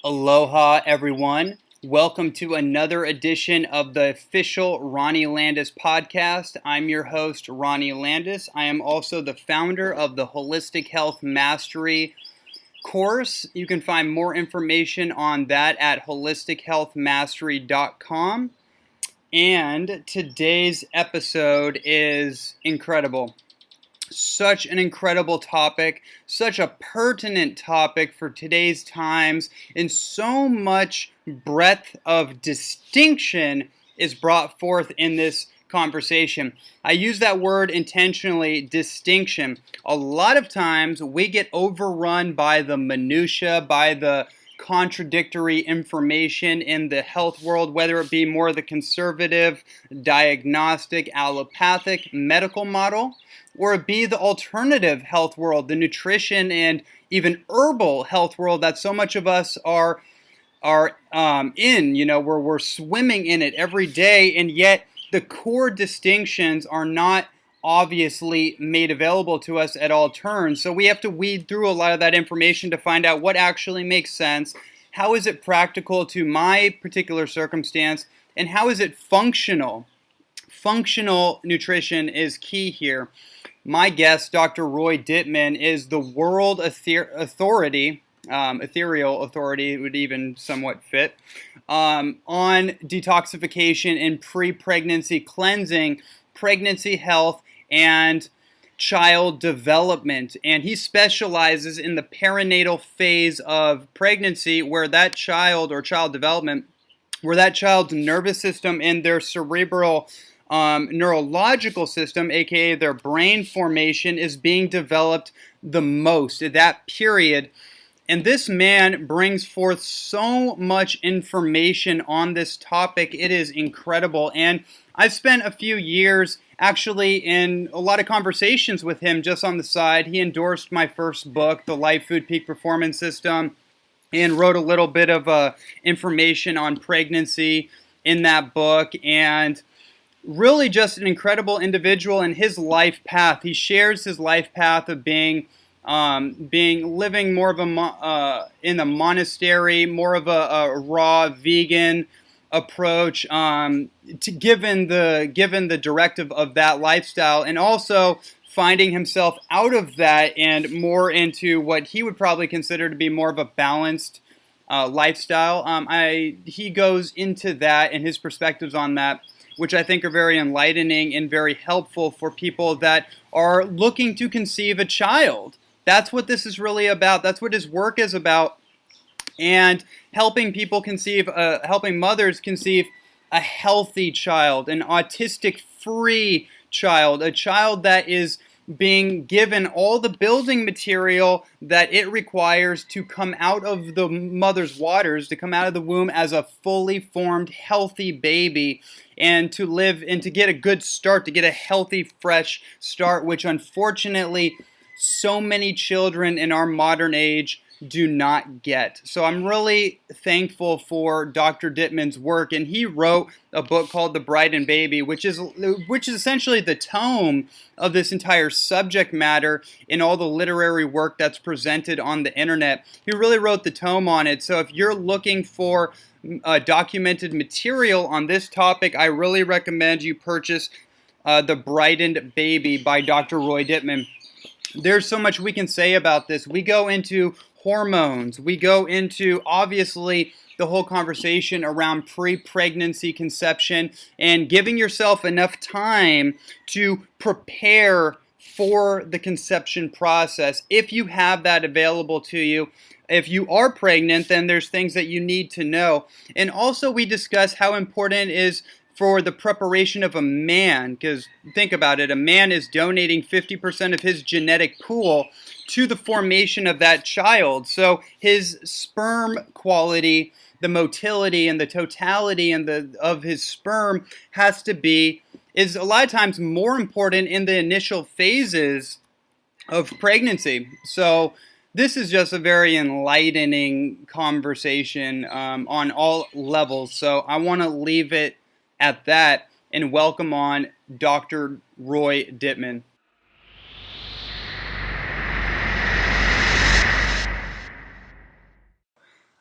Aloha, everyone. Welcome to another edition of the official Ronnie Landis podcast. I'm your host, Ronnie Landis. I am also the founder of the Holistic Health Mastery course. You can find more information on that at holistichealthmastery.com. And today's episode is incredible. Such an incredible topic, such a pertinent topic for today's times, and so much breadth of distinction is brought forth in this conversation. I use that word intentionally, distinction. A lot of times we get overrun by the minutia, by the contradictory information in the health world, whether it be more the conservative, diagnostic, allopathic medical model, or it be the alternative health world, the nutrition and even herbal health world that so much of us are in, where we're swimming in it every day, and yet the core distinctions are not obviously made available to us at all turns. So we have to weed through a lot of that information to find out what actually makes sense, how is it practical to my particular circumstance, and how is it functional. Functional nutrition is key here. My guest, Dr. Roy Dittman, is the world authority, ethereal authority would even somewhat fit, on detoxification and pre-pregnancy cleansing, pregnancy health, and child development. And he specializes in the perinatal phase of pregnancy, where that child or child development, where that child's nervous system and their cerebral neurological system, aka their brain formation, is being developed the most at that period. And this man brings forth so much information on this topic. It is incredible. And I've spent a few years actually in a lot of conversations with him just on the side. He endorsed my first book, The Life Food Peak Performance System, and wrote a little bit of information on pregnancy in that book. And really just an incredible individual in his life path. He shares his life path of living more of in a monastery, more of a raw vegan approach, given the directive of that lifestyle, and also finding himself out of that and more into what he would probably consider to be more of a balanced lifestyle. He goes into that and his perspectives on that, which I think are very enlightening and very helpful for people that are looking to conceive a child. That's what this is really about. That's what his work is about. And helping people conceive, helping mothers conceive a healthy child, an autistic-free child, a child that is being given all the building material that it requires to come out of the mother's waters, to come out of the womb as a fully formed, healthy baby, and to live and to get a good start, to get a healthy, fresh start, which unfortunately so many children in our modern age do not get. So I'm really thankful for Dr. Dittman's work, and he wrote a book called The Brighton Baby, which is essentially the tome of this entire subject matter in all the literary work that's presented on the internet. He really wrote the tome on it. So if you're looking for documented material on this topic, I really recommend you purchase The Brighton Baby by Dr. Roy Dittman. There's so much we can say about this. We go into hormones. We go into, obviously, the whole conversation around pre-pregnancy conception and giving yourself enough time to prepare for the conception process. If you have that available to you, if you are pregnant, then there's things that you need to know. And also we discuss how important it is for the preparation of a man, because think about it, a man is donating 50% of his genetic pool to the formation of that child. So his sperm quality, the motility and the totality of his sperm is a lot of times more important in the initial phases of pregnancy. So this is just a very enlightening conversation on all levels. So I want to leave it at that and welcome on Dr. Roy Dittman.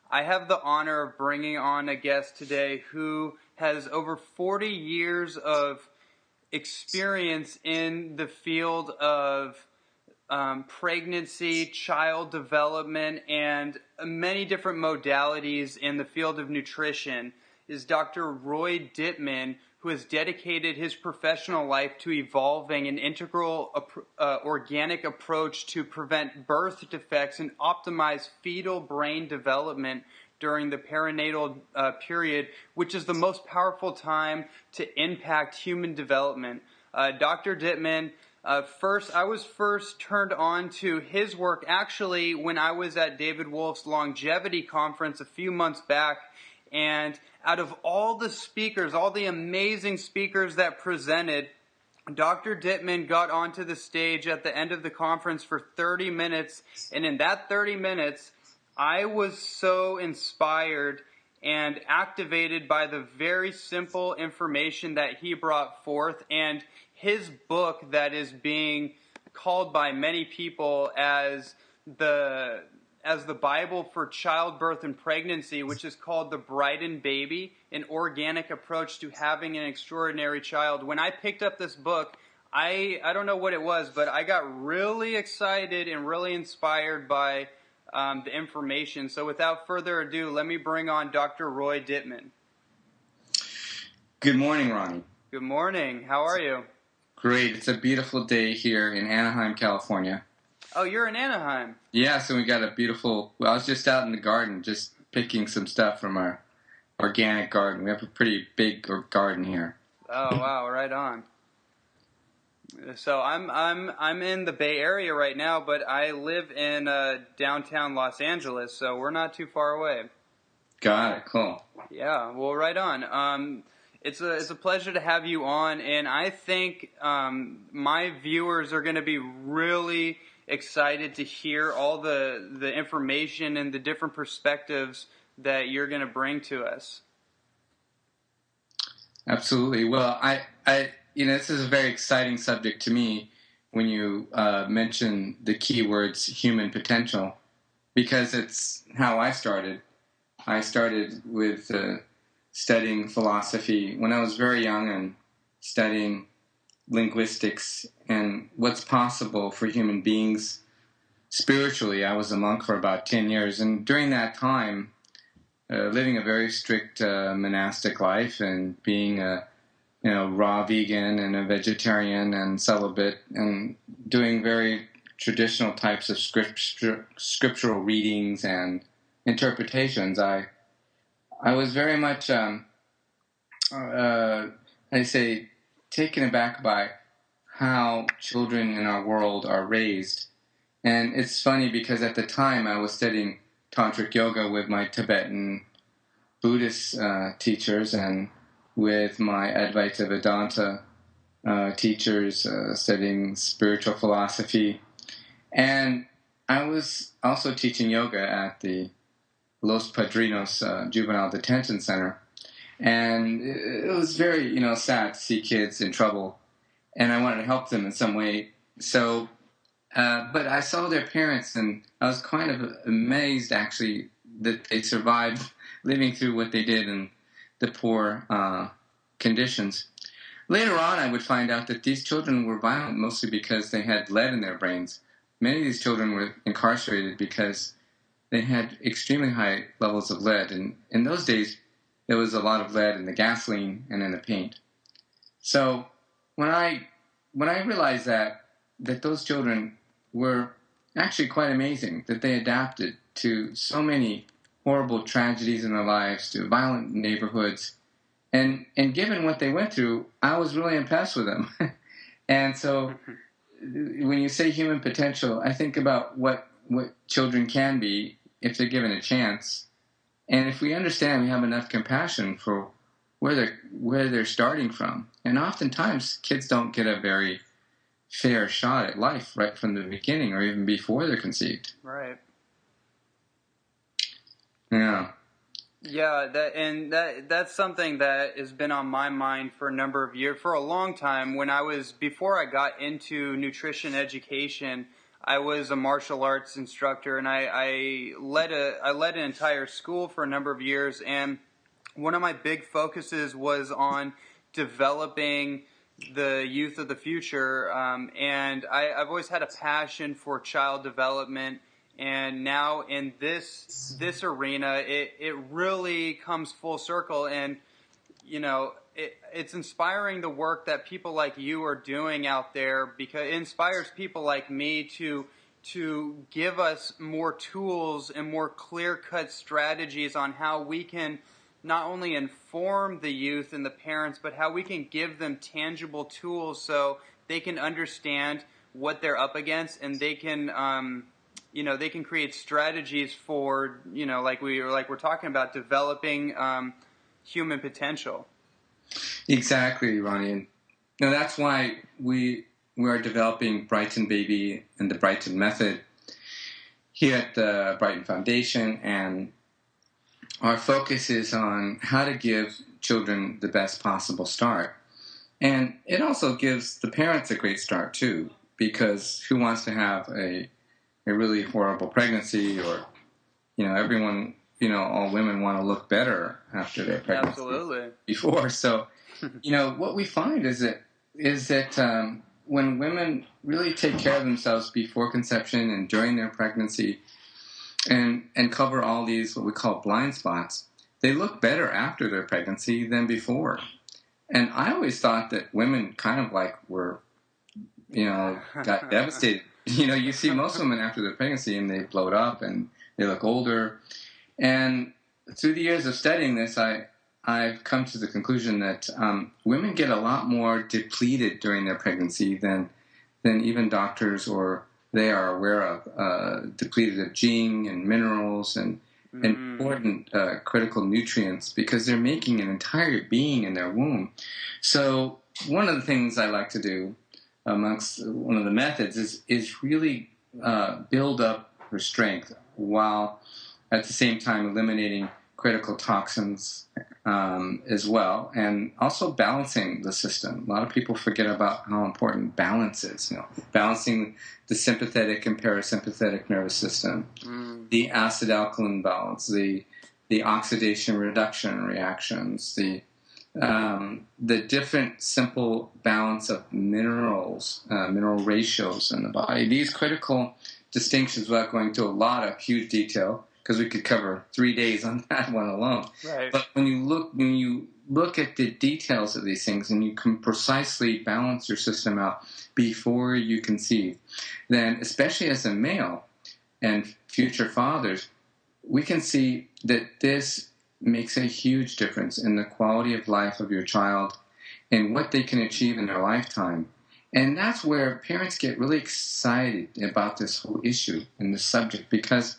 I have the honor of bringing on a guest today who has over 40 years of experience in the field of pregnancy, child development, and many different modalities in the field of nutrition. Is Dr. Roy Dittman, who has dedicated his professional life to evolving an integral organic approach to prevent birth defects and optimize fetal brain development during the perinatal period, which is the most powerful time to impact human development. Dr. Dittman, I was first turned on to his work actually when I was at David Wolf's longevity conference a few months back. And out of all the speakers, all the amazing speakers that presented, Dr. Dittman got onto the stage at the end of the conference for 30 minutes. And in that 30 minutes, I was so inspired and activated by the very simple information that he brought forth, and his book that is being called by many people as the Bible for childbirth and pregnancy, which is called The BRIGHTON Baby, an organic approach to having an extraordinary child. When I picked up this book, I don't know what it was, but I got really excited and really inspired by the information. So without further ado, let me bring on Dr. Roy Dittman. Good morning, Ronnie. Good morning. How are you? Great. It's a beautiful day here in Anaheim, California. Oh, you're in Anaheim. Yeah, so we got a beautiful... Well, I was just out in the garden just picking some stuff from our organic garden. We have a pretty big garden here. Oh, wow. Right on. So I'm in the Bay Area right now, but I live in downtown Los Angeles, so we're not too far away. Got it. Cool. Yeah. Well, right on. It's a pleasure to have you on, and I think my viewers are going to be really excited to hear all the information and the different perspectives that you're going to bring to us. Absolutely. Well, I this is a very exciting subject to me when you mention the keywords human potential, because it's how I started. I started with studying philosophy when I was very young and studying linguistics and what's possible for human beings spiritually. I was a monk for about 10 years, and during that time, living a very strict monastic life and being a raw vegan and a vegetarian and celibate and doing very traditional types of scriptural readings and interpretations, I was very much, taken aback by how children in our world are raised. And it's funny because at the time I was studying tantric yoga with my Tibetan Buddhist teachers and with my Advaita Vedanta teachers studying spiritual philosophy. And I was also teaching yoga at the Los Padrinos Juvenile Detention Center. And it was very, sad to see kids in trouble. And I wanted to help them in some way. So, but I saw their parents, and I was kind of amazed, actually, that they survived living through what they did in the poor conditions. Later on, I would find out that these children were violent mostly because they had lead in their brains. Many of these children were incarcerated because they had extremely high levels of lead. And in those days, there was a lot of lead in the gasoline and in the paint. So when I realized that those children were actually quite amazing, that they adapted to so many horrible tragedies in their lives, to violent neighborhoods, and given what they went through, I was really impressed with them. And so when you say human potential, I think about what children can be if they're given a chance. And if we understand, we have enough compassion for where they're starting from. And oftentimes, kids don't get a very fair shot at life right from the beginning or even before they're conceived. Right. Yeah. Yeah, that's something that has been on my mind for a number of years, for a long time. Before I got into nutrition education, I was a martial arts instructor, and I led an entire school for a number of years, and one of my big focuses was on developing the youth of the future, and I've always had a passion for child development. And now in this arena, it really comes full circle, and it's inspiring the work that people like you are doing out there, because it inspires people like me to give us more tools and more clear-cut strategies on how we can not only inform the youth and the parents, but how we can give them tangible tools so they can understand what they're up against, and they can they can create strategies for like we're talking about developing human potential. Exactly, Ronnie. And that's why we are developing Brighton Baby and the Brighton Method here at the Brighton Foundation, and our focus is on how to give children the best possible start. And it also gives the parents a great start too, because who wants to have a really horrible pregnancy, or everyone, all women want to look better after their pregnancy. Absolutely. Before. So what we find is that when women really take care of themselves before conception and during their pregnancy, and cover all these what we call blind spots, they look better after their pregnancy than before. And I always thought that women kind of were got devastated. You see most women after their pregnancy and they bloat up and they look older. And through the years of studying this, I've come to the conclusion that women get a lot more depleted during their pregnancy than even doctors or they are aware of, depleted of zinc and minerals and important critical nutrients, because they're making an entire being in their womb. So one of the things I like to do amongst one of the methods is really build up her strength while at the same time eliminating critical toxins as well, and also balancing the system. A lot of people forget about how important balance is. Balancing the sympathetic and parasympathetic nervous system, the acid-alkaline balance, the oxidation reduction reactions, the different simple balance of minerals, mineral ratios in the body. These critical distinctions, without going into a lot of huge detail, because we could cover 3 days on that one alone. Right. But when you look at the details of these things and you can precisely balance your system out before you conceive, then especially as a male and future fathers, we can see that this makes a huge difference in the quality of life of your child and what they can achieve in their lifetime. And that's where parents get really excited about this whole issue and this subject, because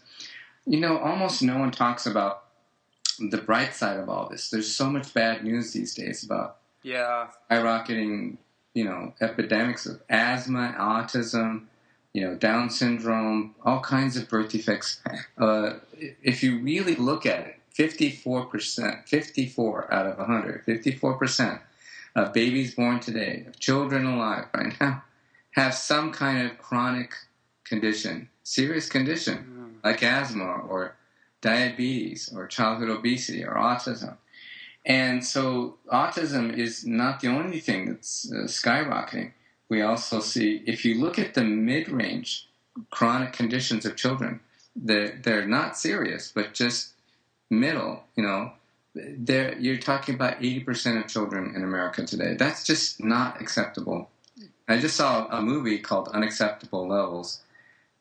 almost no one talks about the bright side of all this. There's so much bad news these days about skyrocketing, epidemics of asthma, autism, Down syndrome, all kinds of birth defects. If you really look at it, 54% out of 100, 54% of babies born today, of children alive right now, have some kind of chronic condition, serious condition, like asthma or diabetes or childhood obesity or autism. And so autism is not the only thing that's skyrocketing. We also see, if you look at the mid-range chronic conditions of children, they're not serious, but just middle, you're talking about 80% of children in America today. That's just not acceptable. I just saw a movie called Unacceptable Levels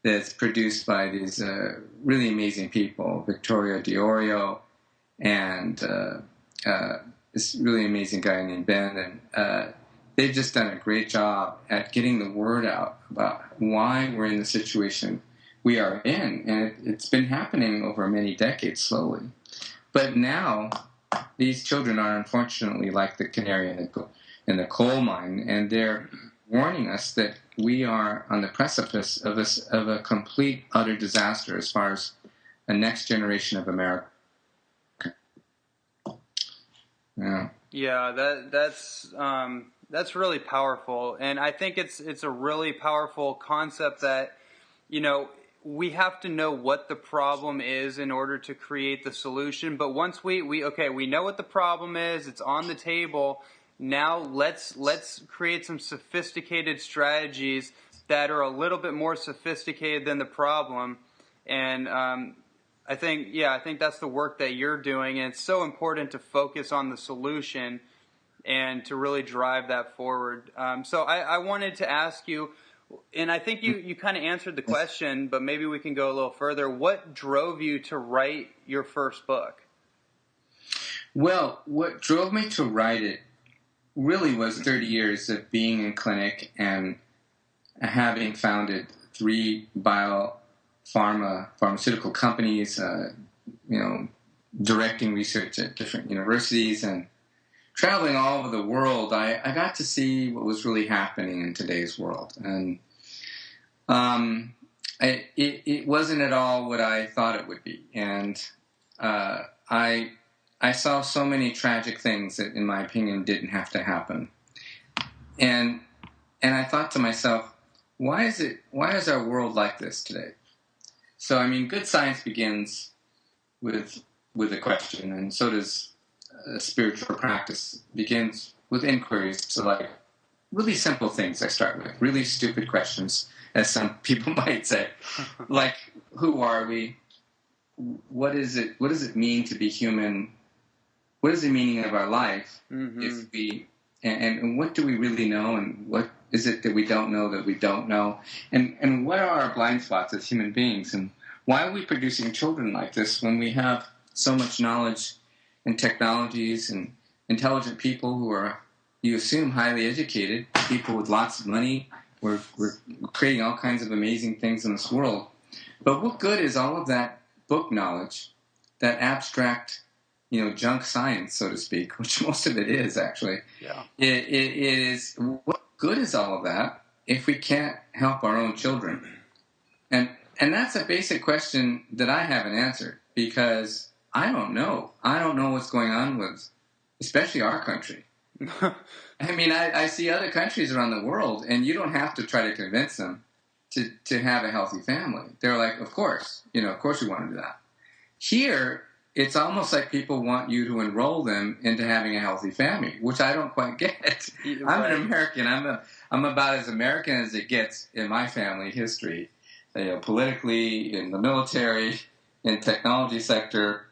that's produced by these really amazing people, Victoria Diorio and this really amazing guy named Ben. And they've just done a great job at getting the word out about why we're in the situation we are in. And it's been happening over many decades slowly. But now these children are unfortunately like the canary in the coal mine, and they're warning us that we are on the precipice of a complete, utter disaster as far as a next generation of America. Yeah, that's really powerful, and I think it's a really powerful concept that we have to know what the problem is in order to create the solution. But once we know what the problem is, it's on the table. Now let's create some sophisticated strategies that are a little bit more sophisticated than the problem. And I think that's the work that you're doing, and it's so important to focus on the solution and to really drive that forward. So I wanted to ask you, and I think you kind of answered the question, but maybe we can go a little further. What drove you to write your first book? Well, what drove me to write it really was 30 years of being in clinic and having founded 3 pharmaceutical companies, directing research at different universities and traveling all over the world. I got to see what was really happening in today's world. And it wasn't at all what I thought it would be. And I saw so many tragic things that, in my opinion, didn't have to happen. And I thought to myself, why is our world like this today? So, I mean, good science begins with a question, and so does spiritual practice. Begins with inquiries to, like, really simple things I start with, really stupid questions, as some people might say. Like, who are we? What does it mean to be human? What is the meaning of our life? Mm-hmm. And what do we really know, and what is it that we don't know that we don't know? And what are our blind spots as human beings? And why are we producing children like this when we have so much knowledge and technologies and intelligent people who are, you assume, highly educated, people with lots of money? We're creating all kinds of amazing things in this world. But what good is all of that book knowledge, that abstract, junk science, so to speak, which most of it is, actually. Yeah. It is, what good is all of that if we can't help our own children? And that's a basic question that I haven't answered, because I don't know. I don't know what's going on with, especially our country. I mean, I see other countries around the world, and you don't have to try to convince them to have a healthy family. They're like, of course we want to do that. Here, it's almost like people want you to enroll them into having a healthy family, which I don't quite get. Right. I'm an American. I'm about as American as it gets in my family history. Politically, in the military, in technology sector.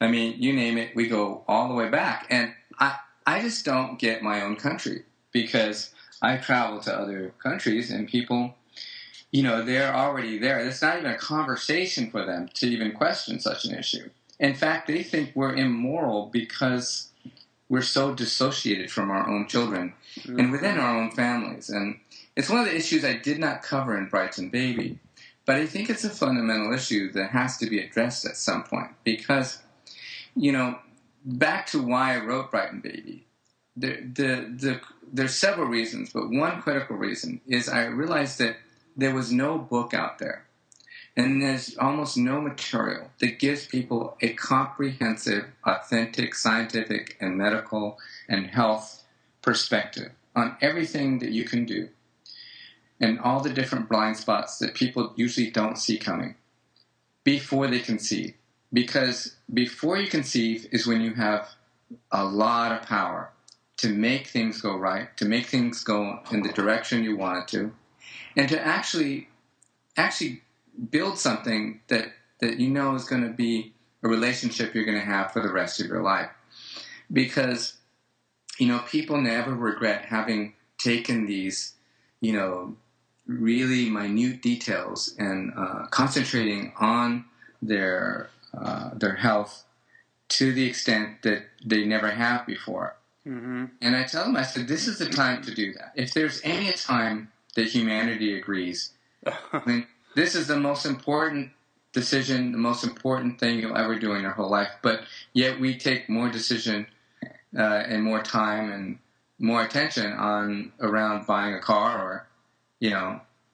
I mean, you name it, we go all the way back. And I just don't get my own country, because I travel to other countries and people, they're already there. It's not even a conversation for them to even question such an issue. In fact, they think we're immoral because we're so dissociated from our own children and within our own families. And it's one of the issues I did not cover in Brighton Baby, but I think it's a fundamental issue that has to be addressed at some point. Because, back to why I wrote Brighton Baby, there's several reasons, but one critical reason is I realized that there was no book out there, and there's almost no material that gives people a comprehensive, authentic, scientific, and medical and health perspective on everything that you can do and all the different blind spots that people usually don't see coming before they conceive. Because before you conceive is when you have a lot of power to make things go right, to make things go in the direction you want it to, and to actually build something that is going to be a relationship you're going to have for the rest of your life. Because, people never regret having taken these, really minute details and concentrating on their health to the extent that they never have before. Mm-hmm. And I tell them, I said, this is the time to do that. If there's any time that humanity agrees, I mean, this is the most important decision, the most important thing you'll ever do in your whole life. But yet we take more decision and more time and more attention around buying a car or,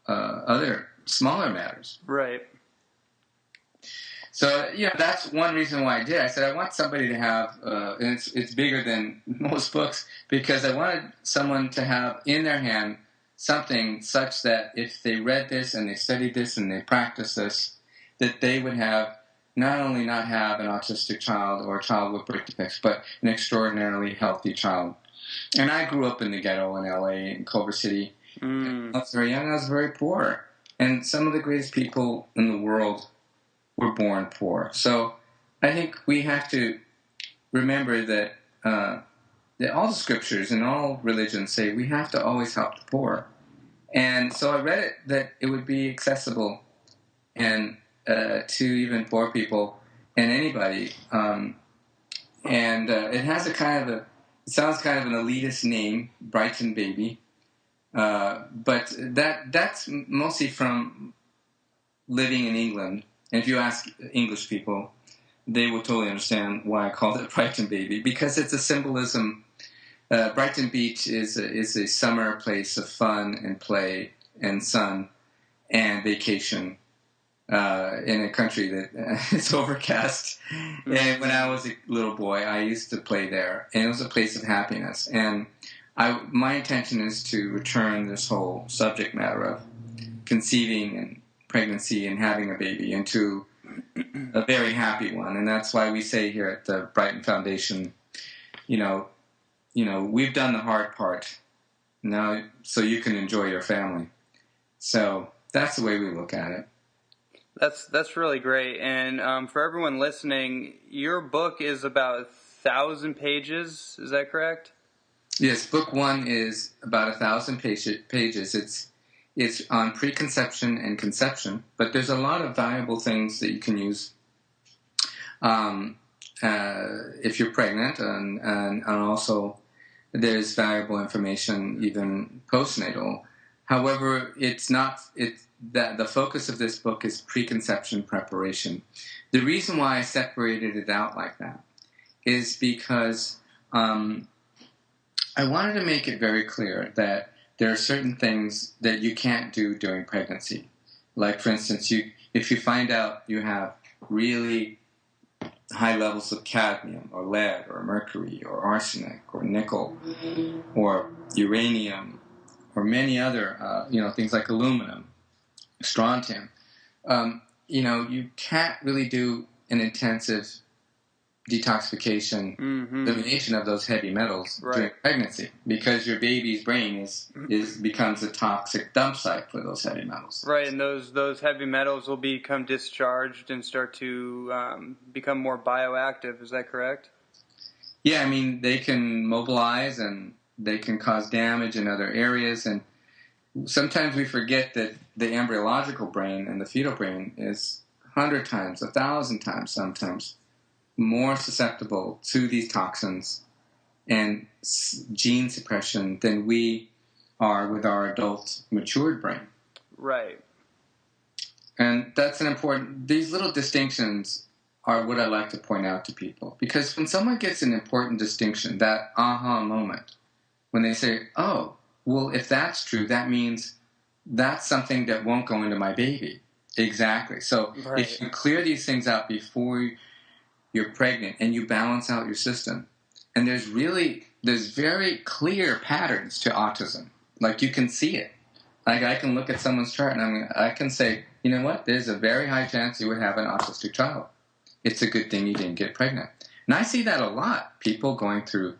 other smaller matters. Right. So, that's one reason why I did. I said I want somebody to have, and it's bigger than most books, because I wanted someone to have in their hand something such that if they read this and they studied this and they practiced this, that they would have not only not have an autistic child or a child with birth defects, but an extraordinarily healthy child. And I grew up in the ghetto in LA, in Culver City. I was very young, I was very poor. And some of the greatest people in the world were born poor. So I think we have to remember that all the scriptures and all religions say we have to always help the poor. And so I read it that it would be accessible and to even poor people and anybody. It has a kind of it sounds kind of an elitist name, Brighton Baby. But that's mostly from living in England. And if you ask English people, they will totally understand why I called it Brighton Baby, because it's a symbolism. Brighton Beach is a summer place of fun and play and sun and vacation in a country that is overcast. And when I was a little boy, I used to play there, and it was a place of happiness. And my intention is to return this whole subject matter of conceiving and pregnancy and having a baby into a very happy one. And that's why we say here at the Brighton Foundation, we've done the hard part now so you can enjoy your family. So that's the way we look at it. That's really great. And for everyone listening, your book is about 1,000 pages. Is that correct? Yes, book 1 is about 1,000 pages. It's on preconception and conception, but there's a lot of valuable things that you can use if you're pregnant, and also there's valuable information even postnatal. However, the focus of this book is preconception preparation. The reason why I separated it out like that is because I wanted to make it very clear that there are certain things that you can't do during pregnancy. Like, for instance, if you find out you have really high levels of cadmium or lead or mercury or arsenic or nickel or uranium or many other, things like aluminum, strontium, you can't really do an intensive detoxification, elimination of those heavy metals during pregnancy, because your baby's brain becomes a toxic dump site for those heavy metals. Right, and those heavy metals will become discharged and start to become more bioactive. Is that correct? Yeah, I mean, they can mobilize and they can cause damage in other areas, and sometimes we forget that the embryological brain and the fetal brain is 100 times, 1,000 times sometimes more susceptible to these toxins and gene suppression than we are with our adult matured brain. Right. And that's these little distinctions are what I like to point out to people. Because when someone gets an important distinction, that aha moment, when they say, oh, well, if that's true, that means that's something that won't go into my baby. Exactly. So if you clear these things out before you're pregnant and you balance out your system, and there's very clear patterns to autism. Like, you can see it. Like, I can look at someone's chart and I can say, you know what, there's a very high chance you would have an autistic child. It's a good thing you didn't get pregnant. And I see that a lot. People going through,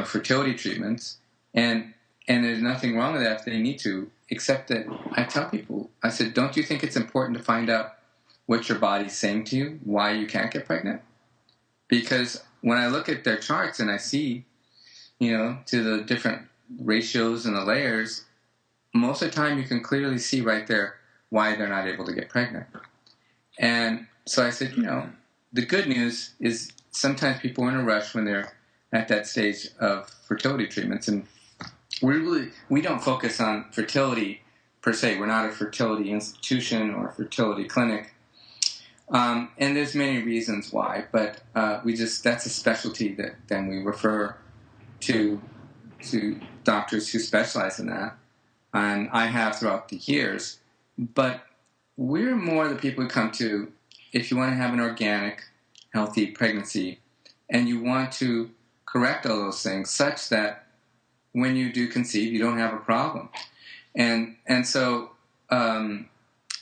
fertility treatments, and there's nothing wrong with that if they need to, except that I tell people, I said, don't you think it's important to find out what your body's saying to you, why you can't get pregnant? Because when I look at their charts and I see, to the different ratios and the layers, most of the time you can clearly see right there why they're not able to get pregnant. And so I said, the good news is sometimes people are in a rush when they're at that stage of fertility treatments, and we don't focus on fertility per se. We're not a fertility institution or a fertility clinic. And there's many reasons why, but that's a specialty that then we refer to doctors who specialize in that, and I have throughout the years. But we're more the people who come to, if you want to have an organic, healthy pregnancy, and you want to correct all those things such that when you do conceive, you don't have a problem. And so I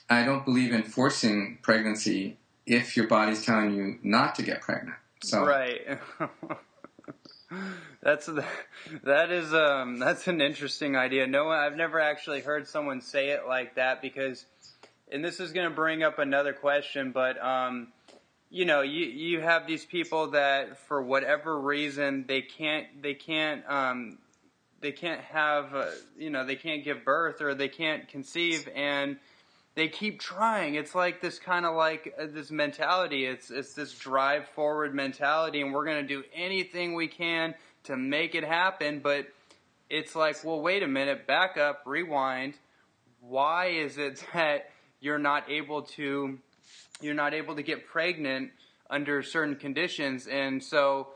don't believe in forcing pregnancy if your body's telling you not to get pregnant. So right. That's an interesting idea. No, I've never actually heard someone say it like that, because, and this is going to bring up another question, but you have these people that for whatever reason they can't have they can't give birth, or they can't conceive, and they keep trying. It's like this kind of like this mentality. It's this drive forward mentality, and we're going to do anything we can to make it happen. But it's like, well, wait a minute, back up, rewind. Why is it that you're not able to get pregnant under certain conditions? And so,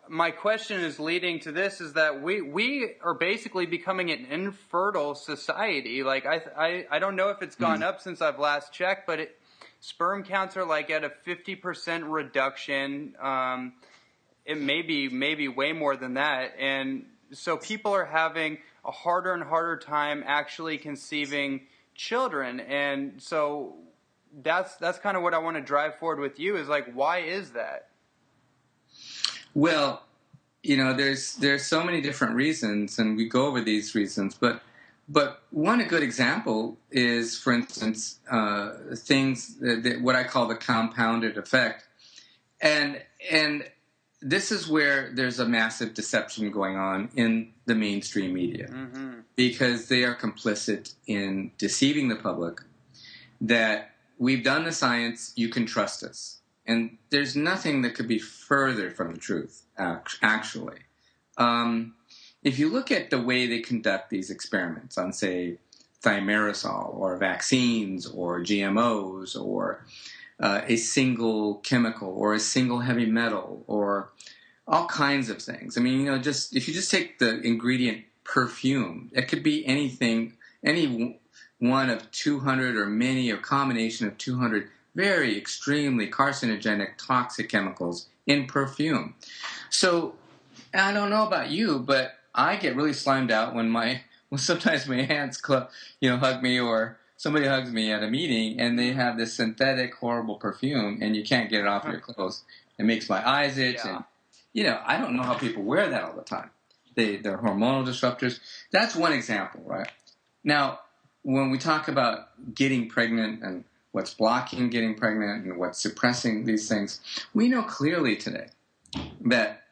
my question is leading to this, is that we are basically becoming an infertile society. Like, I don't know if it's gone up since I've last checked, but sperm counts are like at a 50% reduction. It may be way more than that. And so people are having a harder and harder time actually conceiving children. And so that's kind of what I want to drive forward with you, is like, why is that? Well, there's so many different reasons, and we go over these reasons. But one a good example is, for instance, things that what I call the compounded effect, and this is where there's a massive deception going on in the mainstream media, because they are complicit in deceiving the public that we've done the science, you can trust us. And there's nothing that could be further from the truth, actually. If you look at the way they conduct these experiments on, say, thimerosal or vaccines or GMOs or a single chemical or a single heavy metal or all kinds of things. I mean, just if you just take the ingredient perfume, it could be anything, any one of 200 or many or combination of 200 very extremely carcinogenic, toxic chemicals in perfume. So I don't know about you, but I get really slimed out when sometimes my hands hug me, or somebody hugs me at a meeting and they have this synthetic, horrible perfume and you can't get it off your clothes. It makes my eyes itch. Yeah. And, I don't know how people wear that all the time. They're hormonal disruptors. That's one example, right? Now, when we talk about getting pregnant and what's blocking getting pregnant and what's suppressing these things, we know clearly today that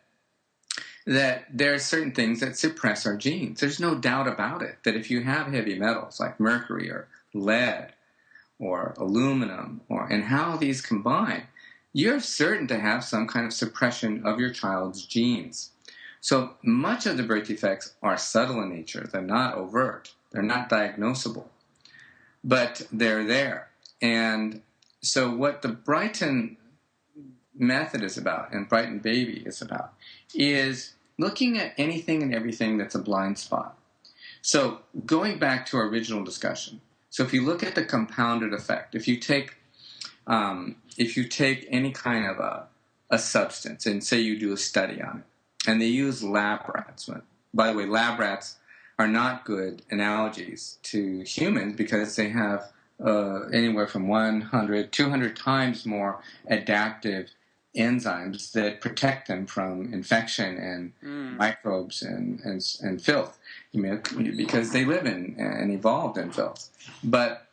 there are certain things that suppress our genes. There's no doubt about it, that if you have heavy metals like mercury or lead or aluminum, and how these combine, you're certain to have some kind of suppression of your child's genes. So much of the birth defects are subtle in nature. They're not overt. They're not diagnosable. But they're there. And so what the Brighton method is about, and Brighton Baby is about, is looking at anything and everything that's a blind spot. So going back to our original discussion, so if you look at the compounded effect, if you take any kind of a substance and say you do a study on it, and they use lab rats. By the way, lab rats are not good analogies to humans because they have anywhere from 100, 200 times more adaptive enzymes that protect them from infection and microbes and filth, because they live in and evolved in filth. But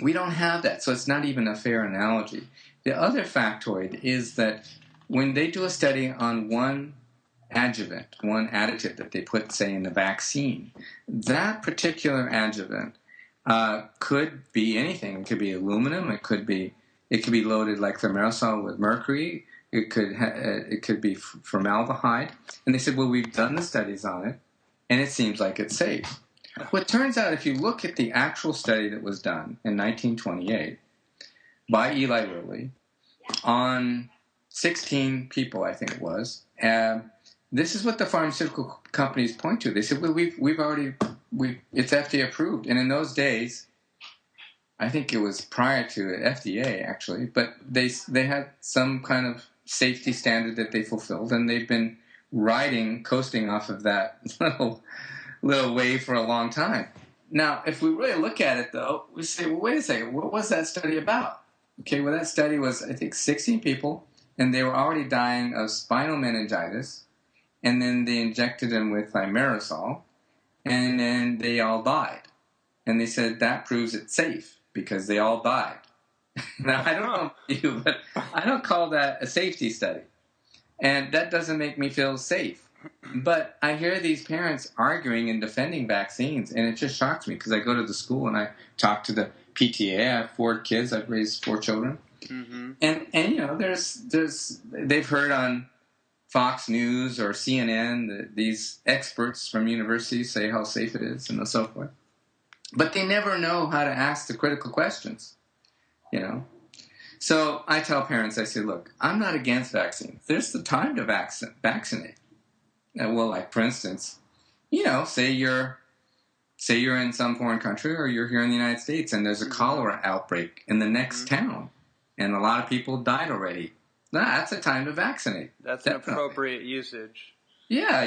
we don't have that, so it's not even a fair analogy. The other factoid is that when they do a study on one adjuvant, one additive that they put, say, in the vaccine, that particular adjuvant could be anything. It could be aluminum. It could be loaded like thimerosal with mercury. It could be formaldehyde. And they said, well, we've done the studies on it, and it seems like it's safe. Well, it turns out if you look at the actual study that was done in 1928 by Eli Lilly on 16 people, I think it was, this is what the pharmaceutical companies point to. They said, well, it's FDA approved. And in those days, I think it was prior to FDA, actually, but they had some kind of safety standard that they fulfilled, and they've been coasting off of that little wave for a long time. Now, if we really look at it, though, we say, well, wait a second, what was that study about? Okay, well, that study was, I think, 16 people, and they were already dying of spinal meningitis, and then they injected them with thimerosal, and then they all died. And they said that proves it's safe, because they all died. Now, I don't know about you, but I don't call that a safety study. And that doesn't make me feel safe. But I hear these parents arguing and defending vaccines, and it just shocks me, because I go to the school and I talk to the PTA. I have 4 kids. I've raised 4 children. Mm-hmm. And you know, they've heard on Fox News or CNN that these experts from universities say how safe it is and so forth. But they never know how to ask the critical questions, you know. So I tell parents, I say, look, I'm not against vaccines. There's the time to vaccinate. Well, like, for instance, you know, say you're in some foreign country, or you're here in the United States, and there's a cholera outbreak in the next town, and a lot of people died already. That's a time to vaccinate. That's definitely an appropriate usage. Yeah,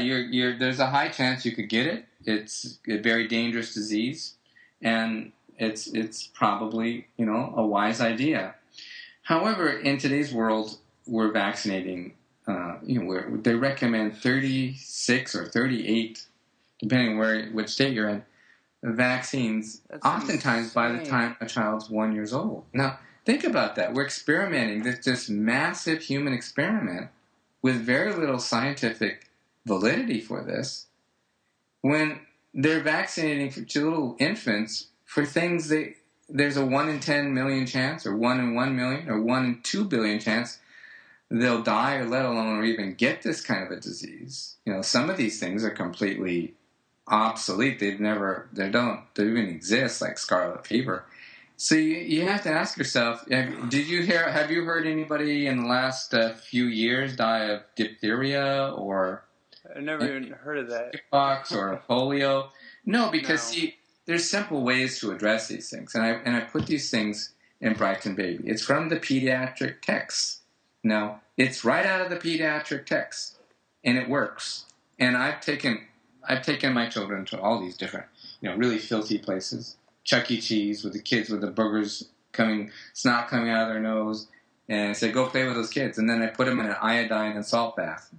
there's a high chance you could get it. It's a very dangerous disease, and it's probably, you know, a wise idea. However, in today's world, we're vaccinating. They recommend 36 or 38, depending which state you're in, vaccines. That's oftentimes insane. By the time a child's 1 year old. Now, think about that. We're experimenting this massive human experiment with very little scientific validity for this, when they're vaccinating little infants for things there's a 1 in 10 million chance, or 1 in 1 million, or 1 in 2 billion chance they'll die, or let alone or even get this kind of a disease. You know, some of these things are completely obsolete. They don't even exist, like scarlet fever. So you have to ask yourself, have you heard anybody in the last few years die of diphtheria, or I've never even heard of that. Detox or polio? No, because see, there's simple ways to address these things, and I put these things in Brighton Baby. It's from the pediatric text. Now, it's right out of the pediatric text, and it works. And I've taken my children to all these different, you know, really filthy places. Chuck E. Cheese, with the kids with the boogers snot coming out of their nose, and I said, go play with those kids. And then I put them in an iodine and salt bath.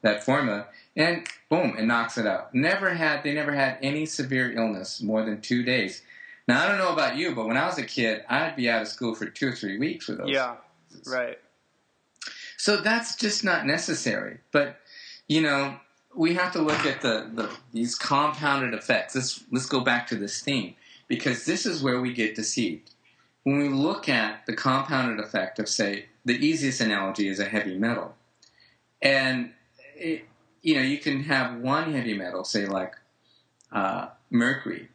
That formula, and boom, it knocks it out. They never had any severe illness more than 2 days. Now, I don't know about you, but when I was a kid, I'd be out of school for 2 or 3 weeks with those. Yeah, right. So that's just not necessary. But, you know, we have to look at these compounded effects. Let's go back to this theme, because this is where we get deceived. When we look at the compounded effect of, say, the easiest analogy is a heavy metal. And, you can have one heavy metal, say like mercury,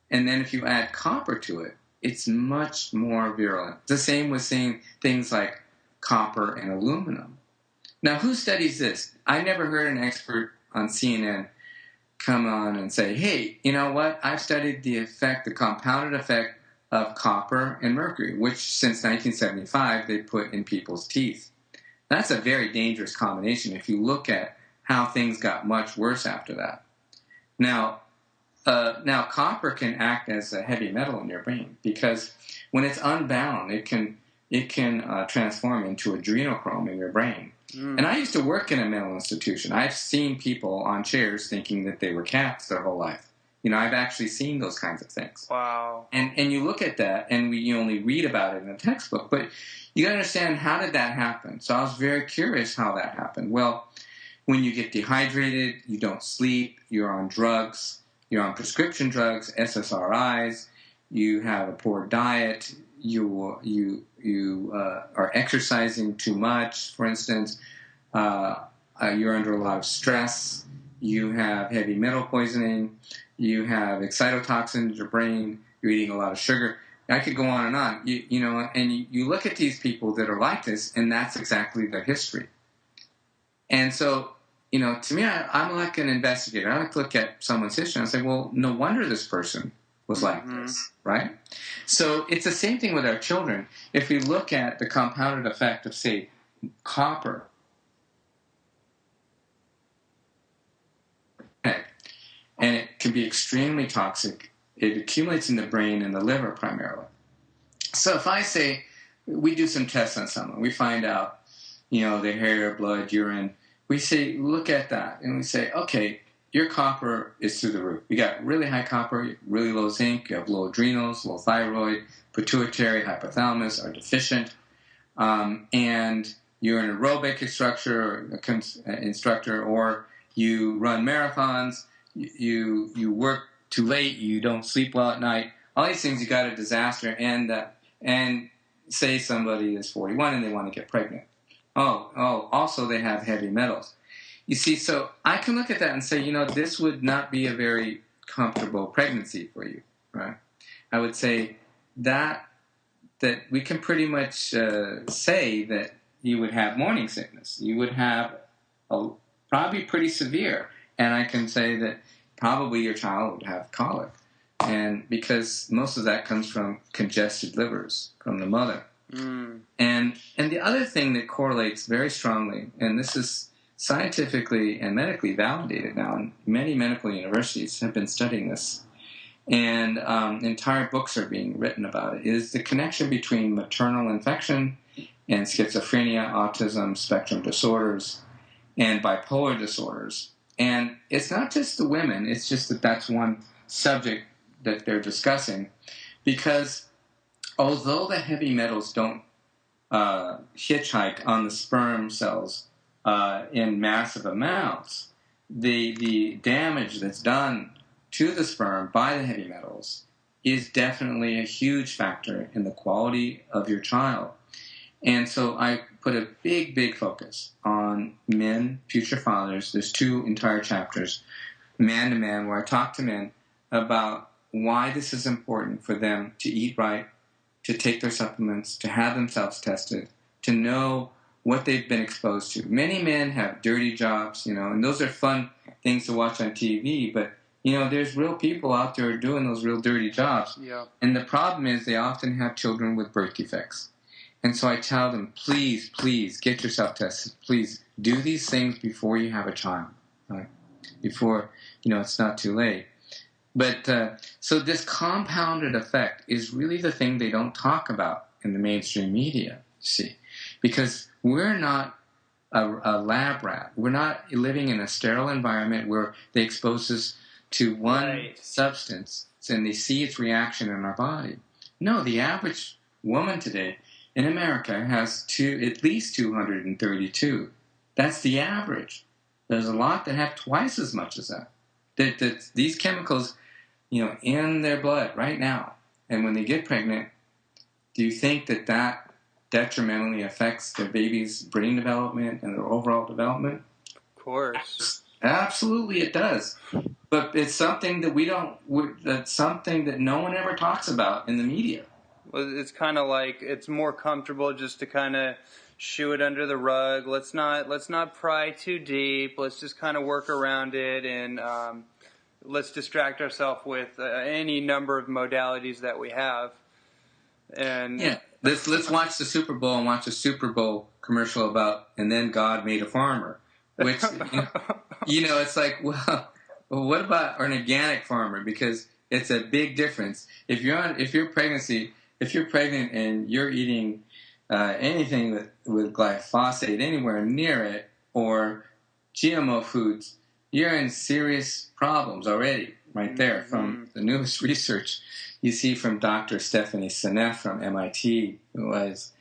and then if you add copper to it, it's much more virulent. The same with saying things like copper and aluminum. Now, who studies this? I never heard an expert on CNN come on and say, hey, you know what? I've studied the compounded effect of copper and mercury, which since 1975 they put in people's teeth. That's a very dangerous combination if you look at how things got much worse after that. Now copper can act as a heavy metal in your brain, because when it's unbound, it can transform into adrenochrome in your brain. And I used to work in a mental institution. I've seen people on chairs thinking that they were cats their whole life. You know, I've actually seen those kinds of things. Wow. And you look at that, and you only read about it in a textbook, but you got to understand, how did that happen? So I was very curious how that happened. Well, when you get dehydrated, you don't sleep, you're on drugs, you're on prescription drugs, SSRIs, you have a poor diet, you are exercising too much, for instance, you're under a lot of stress, you have heavy metal poisoning, you have excitotoxin in your brain, you're eating a lot of sugar. I could go on and on. You look at these people that are like this, and that's exactly their history. And so, to me, I'm like an investigator. I like to look at someone's history and I say, well, no wonder this person was like this, right? So it's the same thing with our children. If we look at the compounded effect of, say, copper, and it can be extremely toxic. It accumulates in the brain and the liver primarily. So if I say, we do some tests on someone, we find out, their hair, blood, urine, we say, look at that, and we say, okay, your copper is through the roof. You got really high copper, really low zinc, you have low adrenals, low thyroid, pituitary, hypothalamus are deficient, and you're an aerobic instructor, or you run marathons, you work too late, you don't sleep well at night. All these things, you got a disaster, and say somebody is 41 and they want to get pregnant. Also they have heavy metals. You see, so I can look at that and say, this would not be a very comfortable pregnancy for you, right? I would say that we can pretty much say that you would have morning sickness. You would have probably pretty severe. And I can say that probably your child would have colic. And because most of that comes from congested livers from the mother. Mm. And the other thing that correlates very strongly, and this is scientifically and medically validated now, and many medical universities have been studying this, and entire books are being written about it, is the connection between maternal infection and schizophrenia, autism, spectrum disorders, and bipolar disorders. And it's not just the women, it's just that that's one subject that they're discussing, because although the heavy metals don't hitchhike on the sperm cells in massive amounts, the damage that's done to the sperm by the heavy metals is definitely a huge factor in the quality of your child. And so I put a big focus on men, future fathers. There's 2 entire chapters, Man to Man, where I talk to men about why this is important for them to eat right, to take their supplements, to have themselves tested, to know what they've been exposed to. Many men have dirty jobs, and those are fun things to watch on TV, but, there's real people out there doing those real dirty jobs. Yeah. And the problem is they often have children with birth defects. And so I tell them, please get yourself tested. Please do these things before you have a child, right? Before, it's not too late. But so this compounded effect is really the thing they don't talk about in the mainstream media, see, because we're not a lab rat. We're not living in a sterile environment where they expose us to one substance and they see its reaction in our body. No, the average woman today in America has at least 232. That's the average. There's a lot that have twice as much as that. That these chemicals, in their blood right now. And when they get pregnant, do you think that detrimentally affects their baby's brain development and their overall development? Of course. Absolutely it does. But it's something that that's something that no one ever talks about in the media. Well, it's kind of like it's more comfortable just to kind of shoo it under the rug. Let's not pry too deep. Let's just kind of work around it, and let's distract ourselves with any number of modalities that we have. And yeah, let's watch the Super Bowl and watch a Super Bowl commercial about, and then God made a farmer, which it's like, well, what about an organic farmer? Because it's a big difference. If you're pregnant and you're eating anything with glyphosate anywhere near it, or GMO foods, you're in serious problems already right there from the newest research you see from Dr. Stephanie Seneff from MIT, who was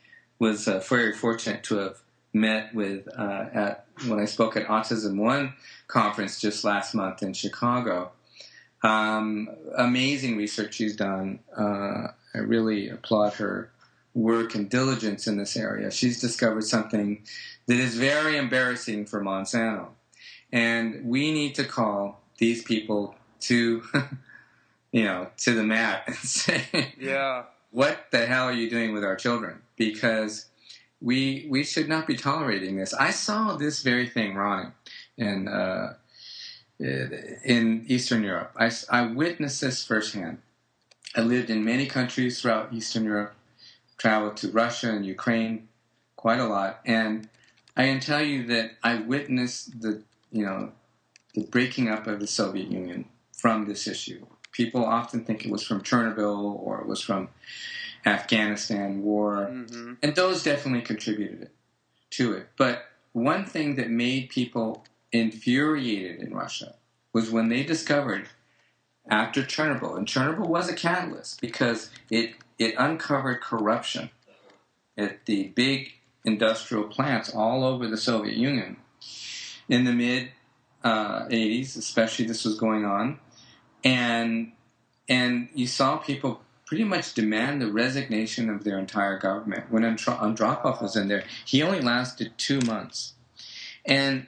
very fortunate to have met with when I spoke at Autism One conference just last month in Chicago. Amazing research she's done. I really applaud her work and diligence in this area. She's discovered something that is very embarrassing for Monsanto. And we need to call these people to, to the mat and say, what the hell are you doing with our children? Because we should not be tolerating this. I saw this very thing, Ronnie, in Eastern Europe. I witnessed this firsthand. I lived in many countries throughout Eastern Europe, traveled to Russia and Ukraine quite a lot, and I can tell you that I witnessed the breaking up of the Soviet Union from this issue. People often think it was from Chernobyl or it was from Afghanistan war, and those definitely contributed to it. But one thing that made people infuriated in Russia was when they discovered after Chernobyl, and Chernobyl was a catalyst because it uncovered corruption at the big industrial plants all over the Soviet Union. In the mid 80s, especially, this was going on, and you saw people pretty much demand the resignation of their entire government. When Andropov was in there, he only lasted 2 months. And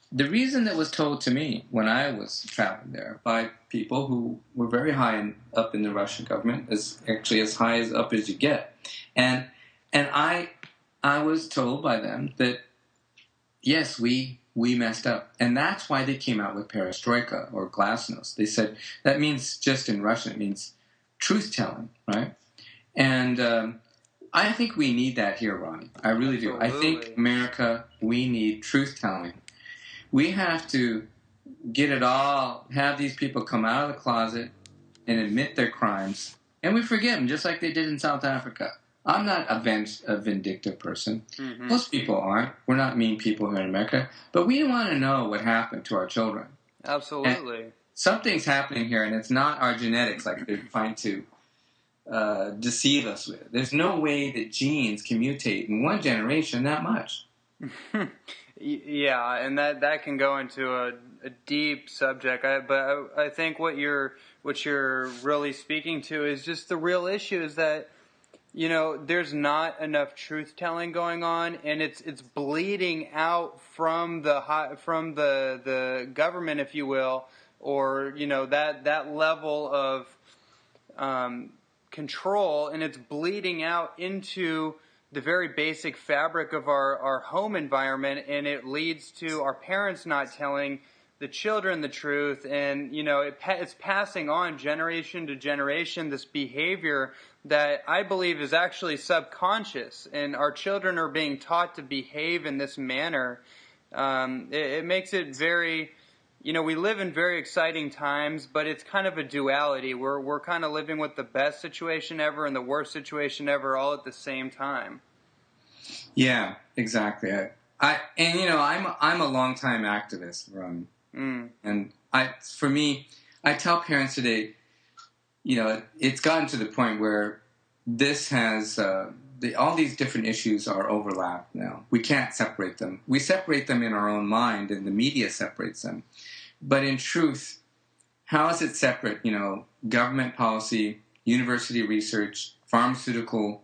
the reason that was told to me when I was traveling there by people who were very high up in the Russian government, is actually as high up as you get. And I was told by them that, yes, we messed up. And that's why they came out with perestroika or glasnost. They said, that means, just in Russian, it means truth-telling, right? And I think we need that here, Ronnie. I really do. I think America, we need truth-telling. We have to get it all, have these people come out of the closet and admit their crimes, and we forgive them, just like they did in South Africa. I'm not a vindictive person. Most people aren't. We're not mean people here in America, but we want to know what happened to our children. Absolutely. And something's happening here, and it's not our genetics like they're trying to deceive us with. There's no way that genes can mutate in one generation that much. Yeah, and that can go into a deep subject. But I think what you're really speaking to is just the real issue is that, you know, there's not enough truth telling going on, and it's bleeding out from the government, if you will, or, you know, that level of control, and it's bleeding out into the very basic fabric of our home environment, and it leads to our parents not telling the children the truth, and, you know, it's passing on generation to generation this behavior that I believe is actually subconscious, and our children are being taught to behave in this manner. It makes it very, you know, we live in very exciting times, but it's kind of a duality. We're kind of living with the best situation ever and the worst situation ever all at the same time. Yeah, exactly. And you know, I'm a longtime activist, Ronnie. And for me, I tell parents today, you know, it's gotten to the point where this has all these different issues are overlapped now. We can't separate them. We separate them in our own mind, and the media separates them. But in truth, how is it separate? You know, government policy, university research, pharmaceutical,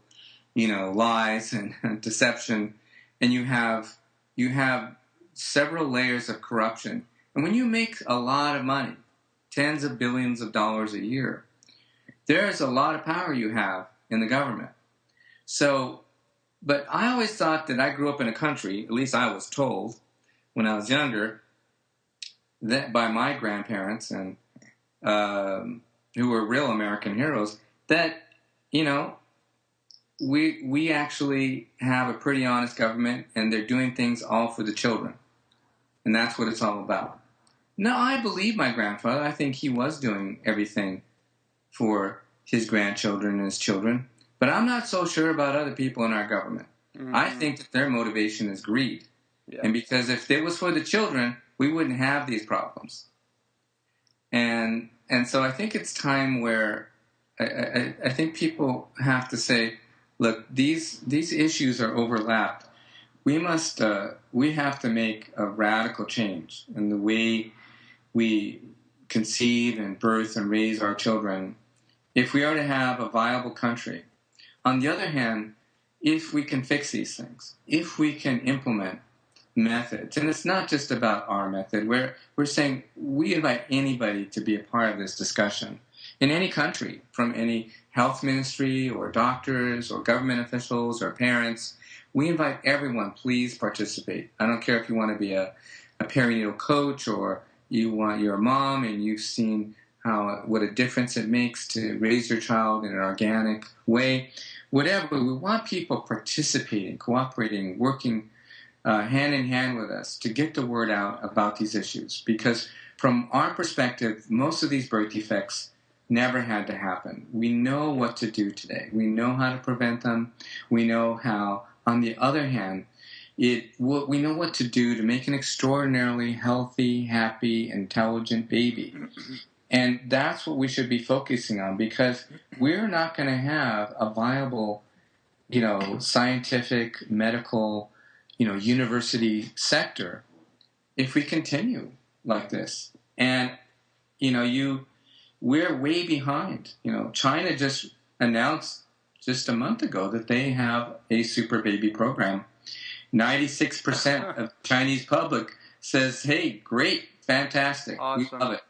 you know, lies and deception, and you have several layers of corruption. And when you make a lot of money, tens of billions of dollars a year, there's a lot of power you have in the government. So, but I always thought that I grew up in a country, at least I was told when I was younger, that by my grandparents and who were real American heroes, that, you know, we actually have a pretty honest government, and they're doing things all for the children. And that's what it's all about. Now, I believe my grandfather. I think he was doing everything for his grandchildren and his children. But I'm not so sure about other people in our government. I think that their motivation is greed. Yeah. And because if it was for the children, we wouldn't have these problems. And so I think it's time where I think people have to say, look, these issues are overlapped. We have to make a radical change in the way we conceive and birth and raise our children if we are to have a viable country. On the other hand, if we can fix these things, if we can implement methods, and it's not just about our method, we're saying we invite anybody to be a part of this discussion in any country, from any health ministry or doctors or government officials or parents. We invite everyone, please participate. I don't care if you want to be a perinatal coach or you're a mom and you've seen what a difference it makes to raise your child in an organic way. Whatever, we want people participating, cooperating, working hand in hand with us to get the word out about these issues. Because from our perspective, most of these birth defects never had to happen. We know what to do today. We know how to prevent them. We know how, on the other hand, we know what to do to make an extraordinarily healthy, happy, intelligent baby. And that's what we should be focusing on, because we're not going to have a viable, scientific, medical, university sector if we continue like this. And, we're way behind. China just announced just a month ago that they have a super baby program. 96% of the Chinese public says, hey, great, fantastic, awesome. We love it.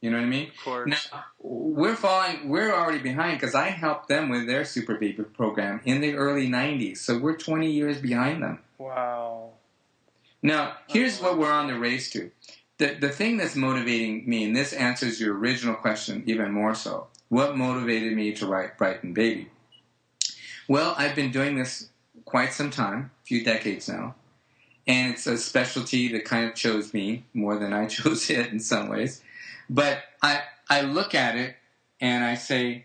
You know what I mean? Of course. Now, we're already behind, because I helped them with their super baby program in the early 90s. So we're 20 years behind them. Wow. Now, here's what we're on the race to. The thing that's motivating me, and this answers your original question even more so, what motivated me to write Brighton Baby? Well, I've been doing this quite some time, a few decades now, and it's a specialty that kind of chose me more than I chose it in some ways. But I look at it and I say,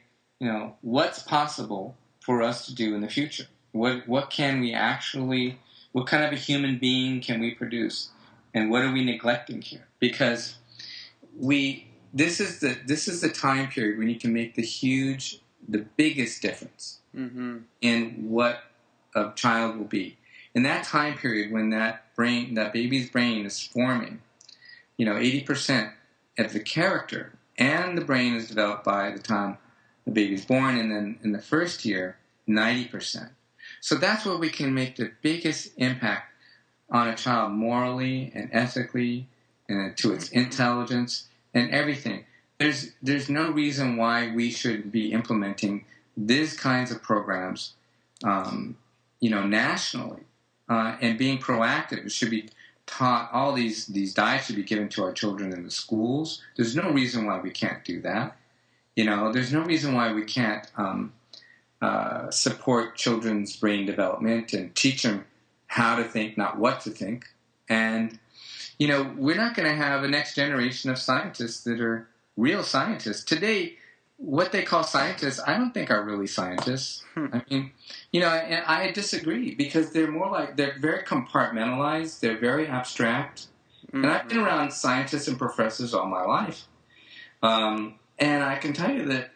what's possible for us to do in the future? What can we actually, what kind of a human being can we produce? And what are we neglecting here? Because this is the time period when you can make the biggest difference in what a child will be. In that time period when that baby's brain is forming, 80% of the character and the brain is developed by the time the baby's born, and then in the first year, 90%. So that's where we can make the biggest impact on a child morally and ethically, and to its intelligence and everything. There's no reason why we should be implementing these kinds of programs, nationally, and being proactive. It should be taught. All these diets should be given to our children in the schools. There's no reason why we can't do that. There's no reason why we can't support children's brain development and teach them how to think, not what to think. And, we're not going to have a next generation of scientists that are real scientists. Today, what they call scientists, I don't think are really scientists. I mean, and I disagree, because they're very compartmentalized. They're very abstract. And I've been around scientists and professors all my life. And I can tell you that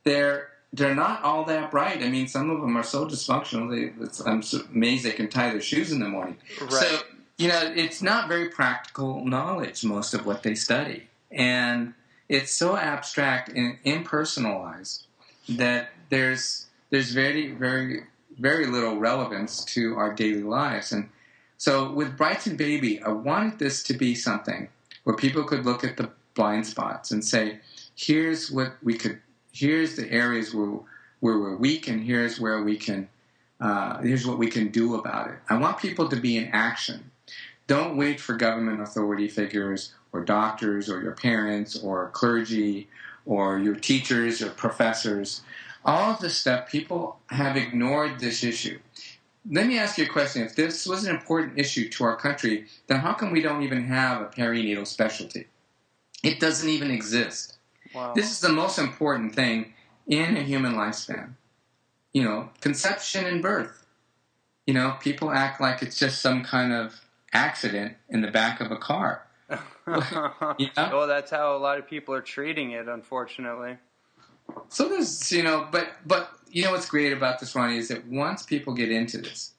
they're not all that bright. I mean, some of them are so dysfunctional. I'm so amazed they can tie their shoes in the morning. Right. So, it's not very practical knowledge, most of what they study. And it's so abstract and impersonalized that there's very, very, very little relevance to our daily lives. And so with Brighton Baby, I wanted this to be something where people could look at the blind spots and say, here's the areas where we're weak, and here's what we can do about it. I want people to be in action. Don't wait for government authority figures or doctors or your parents or clergy or your teachers or professors. All of this stuff, people have ignored this issue. Let me ask you a question. If this was an important issue to our country, then how come we don't even have a perinatal specialty? It doesn't even exist. Wow. This is the most important thing in a human lifespan. Conception and birth. People act like it's just some kind of accident in the back of a car. Well, that's how a lot of people are treating it, unfortunately. So there's, but what's great about this, Ronnie, is that once people get into this,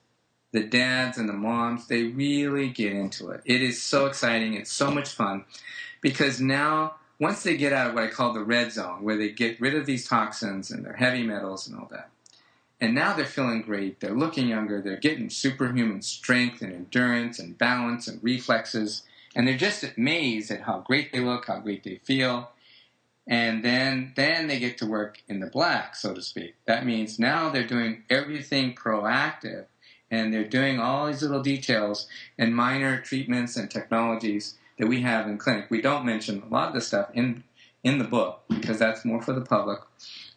the dads and the moms, they really get into it. It is so exciting. It's so much fun, because now, once they get out of what I call the red zone, where they get rid of these toxins and their heavy metals and all that, and now they're feeling great, they're looking younger, they're getting superhuman strength and endurance and balance and reflexes, and they're just amazed at how great they look, how great they feel. And then they get to work in the black, so to speak. That means now they're doing everything proactive, and they're doing all these little details and minor treatments and technologies that we have in clinic. We don't mention a lot of this stuff in the book, because that's more for the public.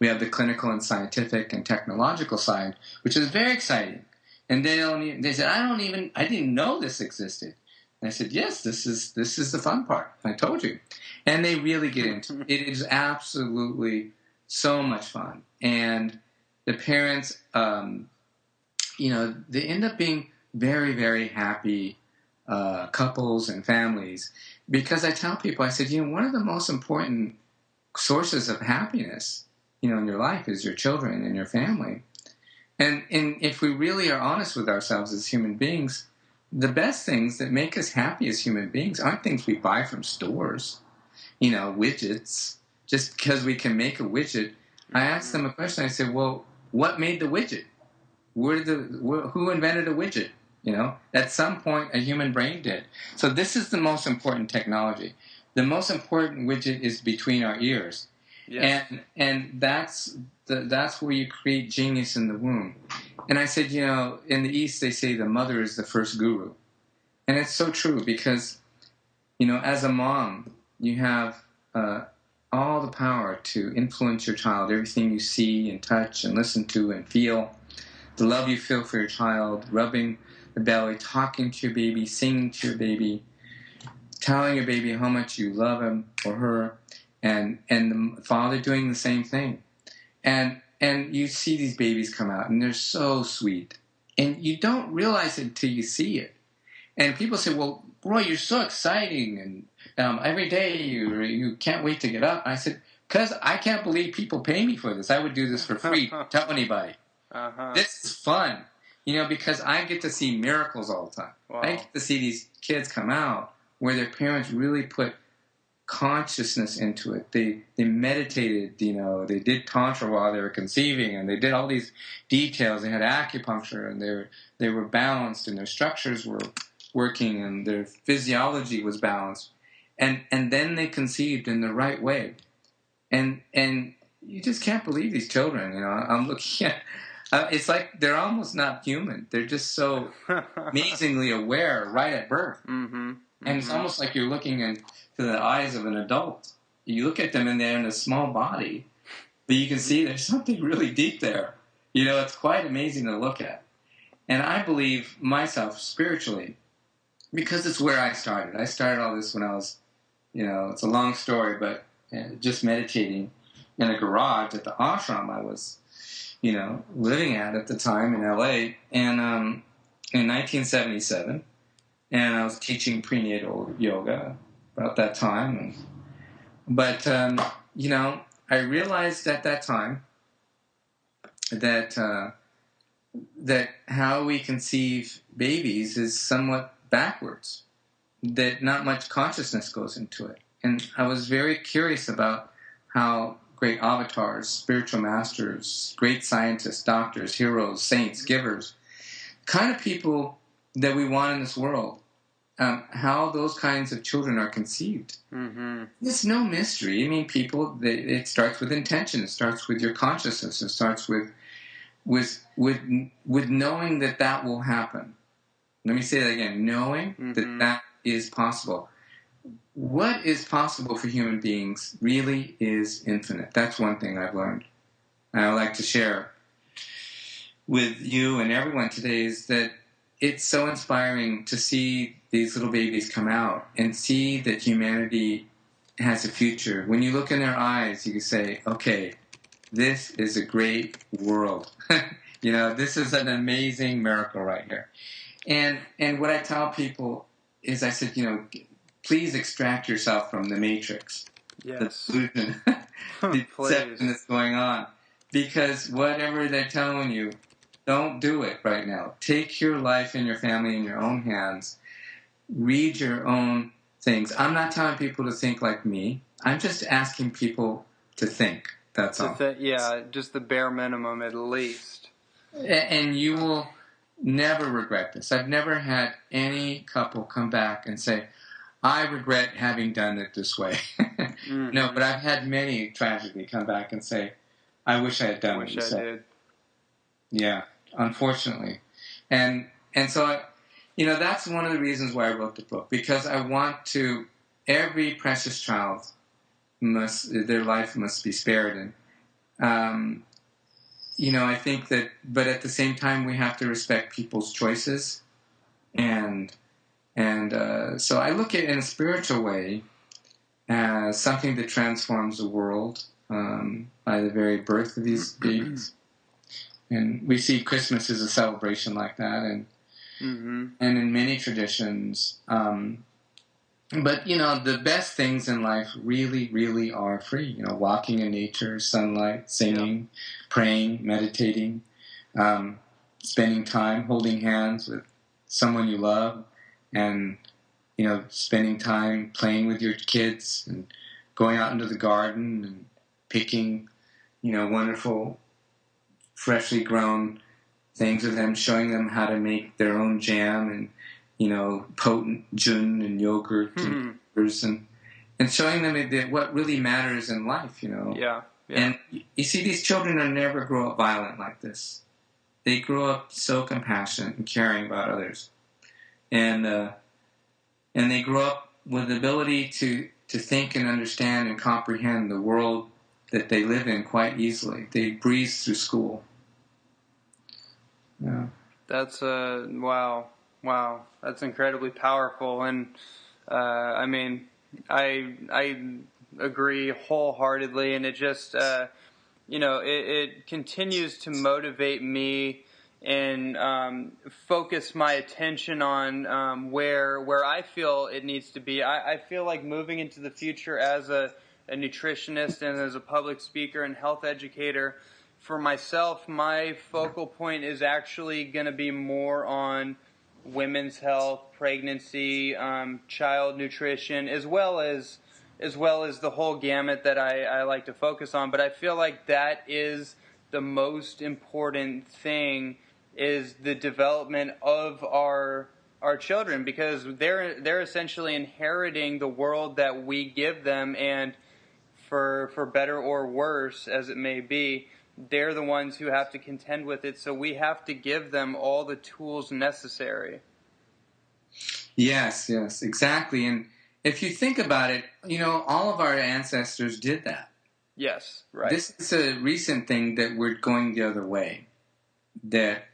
We have the clinical and scientific and technological side, which is very exciting. And they said, I didn't know this existed. And I said, yes, this is the fun part. I told you. And they really get into it. It is absolutely so much fun. And the parents, they end up being very, very happy couples and families, because I tell people, I said, one of the most important sources of happiness, in your life is your children and your family. And if we really are honest with ourselves as human beings, the best things that make us happy as human beings aren't things we buy from stores, widgets, just because we can make a widget. I asked them a question. I said, well, what made the widget? Who invented a widget? At some point, a human brain did. So this is the most important technology. The most important widget is between our ears. Yes. And that's where you create genius in the womb. And I said, in the East, they say the mother is the first guru. And it's so true, because, as a mom, you have all the power to influence your child, everything you see and touch and listen to and feel, the love you feel for your child, rubbing the belly, talking to your baby, singing to your baby, telling your baby how much you love him or her, and the father doing the same thing. And you see these babies come out, and they're so sweet. And you don't realize it until you see it. And people say, well, Roy, you're so exciting, and every day you can't wait to get up. I said, because I can't believe people pay me for this. I would do this for free. Tell anybody. Uh-huh. This is fun, because I get to see miracles all the time. Wow. I get to see these kids come out where their parents really put consciousness into it. They meditated, they did tantra while they were conceiving, and they did all these details. They had acupuncture, and they were balanced, and their structures were working, and their physiology was balanced. And then they conceived in the right way. And you just can't believe these children. I'm looking at, it's like they're almost not human. They're just so amazingly aware right at birth. Mm-hmm. And it's almost like you're looking into the eyes of an adult. You look at them, and they're in a small body, but you can see there's something really deep there. It's quite amazing to look at. And I believe myself spiritually, because it's where I started. I started all this when I was, it's a long story, but just meditating in a garage at the ashram I was, living at the time in LA, and in 1977, and I was teaching prenatal yoga about that time. But I realized at that time that how we conceive babies is somewhat backwards, that not much consciousness goes into it. And I was very curious about how great avatars, spiritual masters, great scientists, doctors, heroes, saints, givers, kind of people that we want in this world, how those kinds of children are conceived. Mm-hmm. It's no mystery. I mean, it starts with intention. It starts with your consciousness. It starts with knowing that will happen. Let me say that again. Knowing that is possible. What is possible for human beings really is infinite. That's one thing I've learned. And I would like to share with you and everyone today, is that it's so inspiring to see these little babies come out and see that humanity has a future. When you look in their eyes, you can say, okay, this is a great world. This is an amazing miracle right here. And what I tell people is, I said, please extract yourself from the matrix. Yes. The delusion, the deception that's going on. Because whatever they're telling you, don't do it right now. Take your life and your family in your own hands. Read your own things. I'm not telling people to think like me. I'm just asking people to think. That's all. Just the bare minimum at least. And you will never regret this. I've never had any couple come back and say, I regret having done it this way. Mm-hmm. No, but I've had many tragically come back and say, I wish I had done it this way. Did. Yeah, unfortunately. And so, that's one of the reasons why I wrote the book, because I want to, every precious child their life must be spared. And, I think that, but at the same time, we have to respect people's choices and And so I look at it in a spiritual way as something that transforms the world by the very birth of these babies. And we see Christmas as a celebration like that, and and in many traditions. But, the best things in life really, really are free. Walking in nature, sunlight, singing, praying, meditating, spending time holding hands with someone you love, and, spending time playing with your kids and going out into the garden and picking, wonderful, freshly grown things with them, showing them how to make their own jam and, potent jun and yogurt and showing them that what really matters in life, Yeah. And you see, these children are never grow up violent like this. They grow up so compassionate and caring about others. And they grow up with the ability to think and understand and comprehend the world that they live in quite easily. They breeze through school. Yeah. That's wow. That's incredibly powerful, and I mean, I agree wholeheartedly, and it just it continues to motivate me and focus my attention on where I feel it needs to be. I feel like moving into the future as a nutritionist and as a public speaker and health educator. For myself, my focal point is actually going to be more on women's health, pregnancy, child nutrition, as well as the whole gamut that I like to focus on. But I feel like that is the most important thing, is the development of our children, because they're essentially inheriting the world that we give them, and for better or worse as it may be, they're the ones who have to contend with it, so we have to give them all the tools necessary. Yes, exactly. And if you think about it, all of our ancestors did that. Yes, right. This is a recent thing that we're going the other way. That,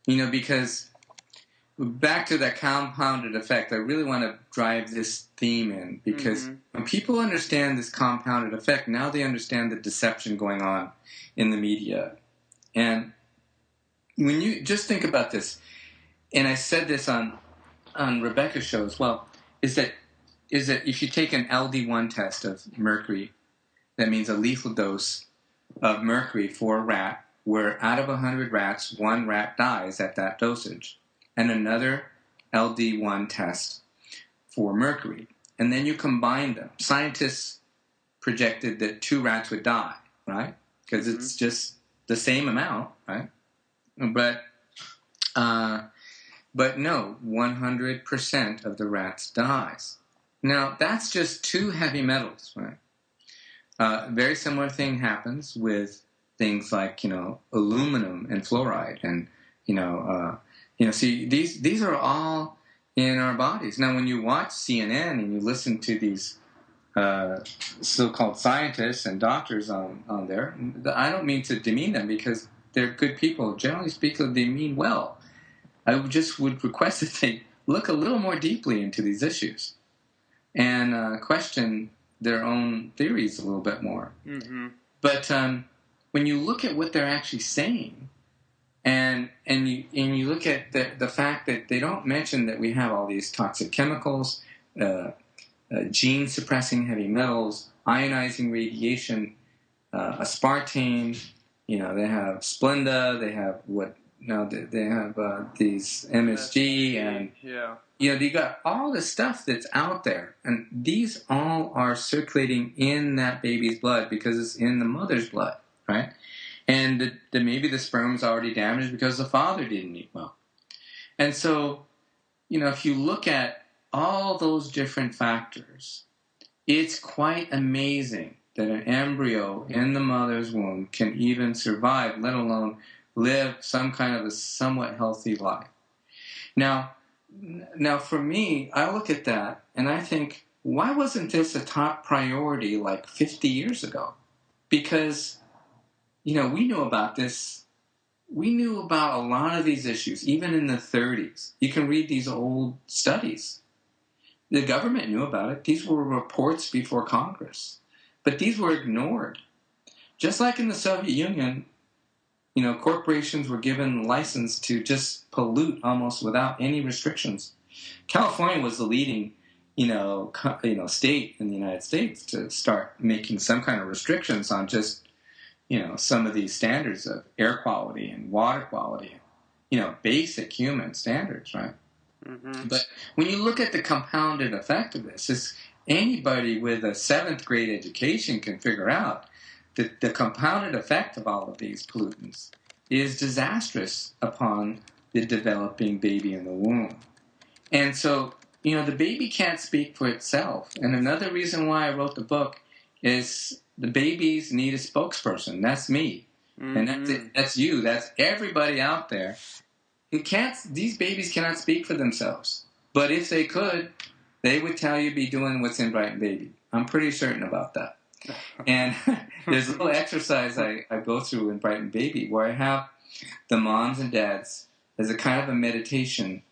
because back to that compounded effect, I really want to drive this theme in, because when people understand this compounded effect, now they understand the deception going on in the media. And when you just think about this, and I said this on Rebecca's show as well, is that if you take an LD1 test of mercury, that means a lethal dose of mercury for a rat, where out of 100 rats, 1 rat dies at that dosage, and another LD1 test for mercury, and then you combine them. Scientists projected that 2 rats would die, right? Because it's just the same amount, right? But no, 100% of the rats dies. Now, that's just 2 heavy metals, right? Very similar thing happens with things like, aluminum and fluoride, and, see, these are all in our bodies. Now, when you watch CNN and you listen to these so-called scientists and doctors on there, I don't mean to demean them, because they're good people. Generally speaking, they mean well. I just would request that they look a little more deeply into these issues and question their own theories a little bit more. But when you look at what they're actually saying, and you look at the fact that they don't mention that we have all these toxic chemicals, gene-suppressing heavy metals, ionizing radiation, aspartame. They have Splenda. They have they have these MSG, and you got all the stuff that's out there, and these all are circulating in that baby's blood because it's in the mother's blood, right? And maybe the sperm's already damaged because the father didn't eat well. And so, if you look at all those different factors, it's quite amazing that an embryo in the mother's womb can even survive, let alone live some kind of a somewhat healthy life. Now for me, I look at that and I think, why wasn't this a top priority like 50 years ago? Because, we knew about this we knew about a lot of these issues, even in the 30s. You can read these old studies. The government knew about it. These were reports before Congress. But these were ignored. Just like in the Soviet Union, corporations were given license to just pollute almost without any restrictions. California was the leading, state in the United States to start making some kind of restrictions on just, some of these standards of air quality and water quality, basic human standards, right? Mm-hmm. But when you look at the compounded effect of this, anybody with a 7th grade education can figure out that the compounded effect of all of these pollutants is disastrous upon the developing baby in the womb. And so, the baby can't speak for itself. And another reason why I wrote the book is the babies need a spokesperson. That's me. Mm-hmm. And that's it. That's you. That's everybody out there. These babies cannot speak for themselves. But if they could, they would tell you be doing what's in Brighton Baby. I'm pretty certain about that. And there's a little exercise I go through in Brighton Baby where I have the moms and dads as a kind of a meditation.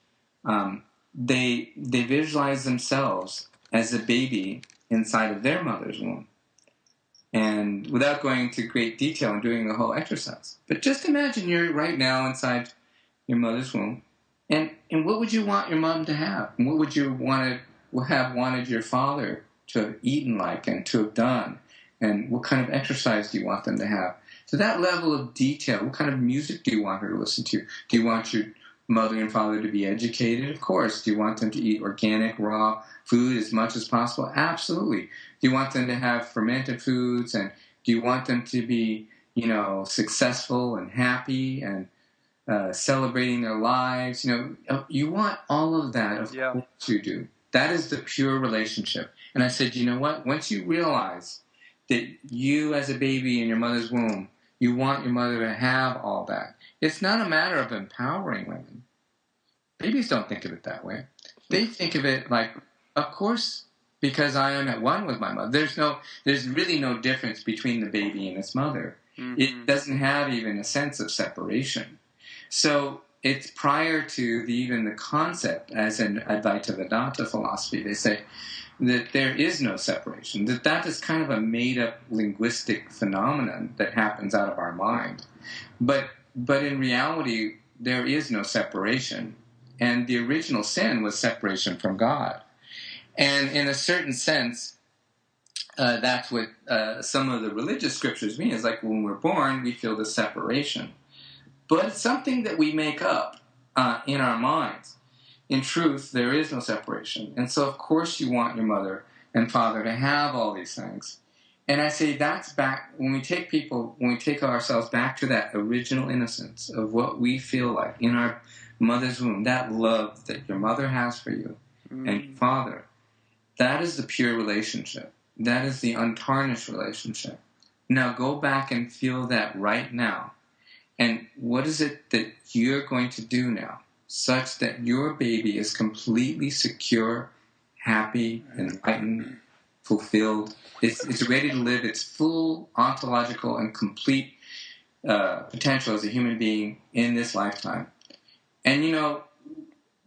They visualize themselves as a baby inside of their mother's womb. And without going into great detail and doing the whole exercise. But just imagine you're right now inside your mother's womb. And what would you want your mom to have? And what would you have wanted your father to have eaten like and to have done? And what kind of exercise do you want them to have? So that level of detail, what kind of music do you want her to listen to? Do you want your mother and father to be educated? Of course. Do you want them to eat organic, raw food as much as possible? Absolutely. Do you want them to have fermented foods? And do you want them to be, successful and happy and celebrating their lives? You want all of that, of course you do. That is the pure relationship. And I said, you know what? Once you realize that you as a baby in your mother's womb, you want your mother to have all that. It's not a matter of empowering women. Babies don't think of it that way. They think of it like, of course, because I am at one with my mother. There's really no difference between the baby and its mother. Mm-hmm. It doesn't have even a sense of separation. So it's prior to even the concept, as in Advaita Vedanta philosophy, they say that there is no separation, that is kind of a made-up linguistic phenomenon that happens out of our mind. But in reality, there is no separation. And the original sin was separation from God. And in a certain sense, that's what some of the religious scriptures mean. It's like when we're born, we feel the separation. But it's something that we make up in our minds. In truth, there is no separation. And so, of course, you want your mother and father to have all these things. And I say that's back, when we take ourselves back to that original innocence of what we feel like in our mother's womb, that love that your mother has for you and your father, that is the pure relationship. That is the untarnished relationship. Now go back and feel that right now. And what is it that you're going to do now such that your baby is completely secure, happy, enlightened, fulfilled? It's ready to live its full ontological and complete potential as a human being in this lifetime. And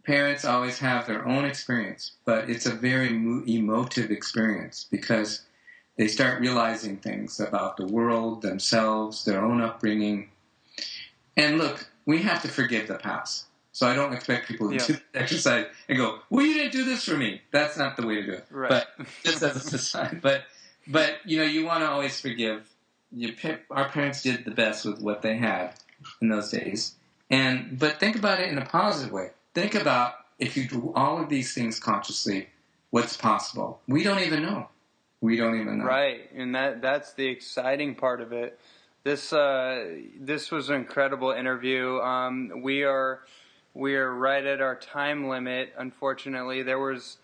parents always have their own experience, but it's a very emotive experience because they start realizing things about the world, themselves, their own upbringing. And look, we have to forgive the past. So I don't expect people to do the exercise and go, well, you didn't do this for me. That's not the way to do it. Right. But just as a society. But you want to always forgive. Our parents did the best with what they had in those days. But think about it in a positive way. Think about if you do all of these things consciously, what's possible. We don't even know. Right, and that's the exciting part of it. This was an incredible interview. We are right at our time limit. Unfortunately, there was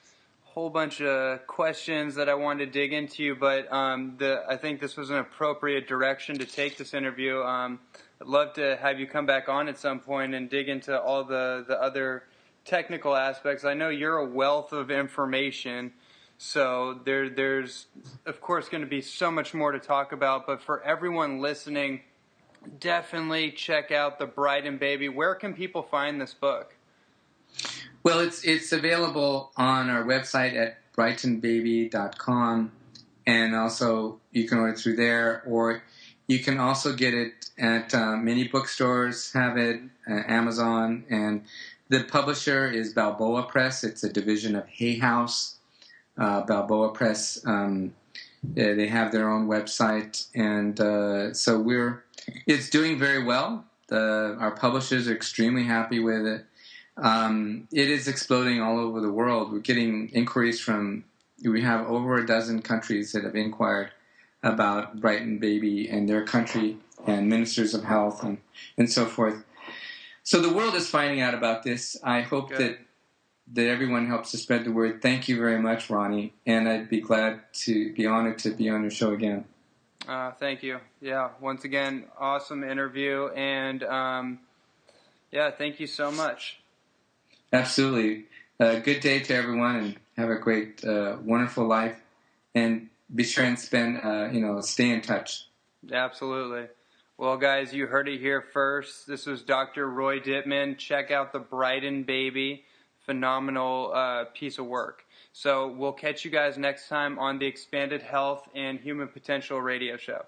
a whole bunch of questions that I wanted to dig into, but I think this was an appropriate direction to take this interview. I'd love to have you come back on at some point and dig into all the other technical aspects. I know you're a wealth of information, so there's of course going to be so much more to talk about. But for everyone listening, Definitely check out the Brighton Baby. Where can people find this book? Well, it's available on our website at brightonbaby.com, and also you can order through there, or you can also get it at many bookstores, have it, Amazon, and the publisher is Balboa Press. It's a division of Hay House. Balboa Press, they have their own website, and so it's doing very well. Our publishers are extremely happy with it. It is exploding all over the world. We're getting inquiries we have over a dozen countries that have inquired about Brighton Baby and their country, and ministers of health and so forth. So the world is finding out about this. I hope that everyone helps to spread the word. Thank you very much, Ronnie, and I'd be honored to be on your show again. Thank you. Yeah, once again, awesome interview, and thank you so much. Absolutely. Good day to everyone, and have a great, wonderful life, and be sure and stay in touch. Absolutely. Well, guys, you heard it here first. This was Dr. Roy Dittman. Check out the Brighton Baby. Phenomenal piece of work. So we'll catch you guys next time on the Expanded Health and Human Potential radio show.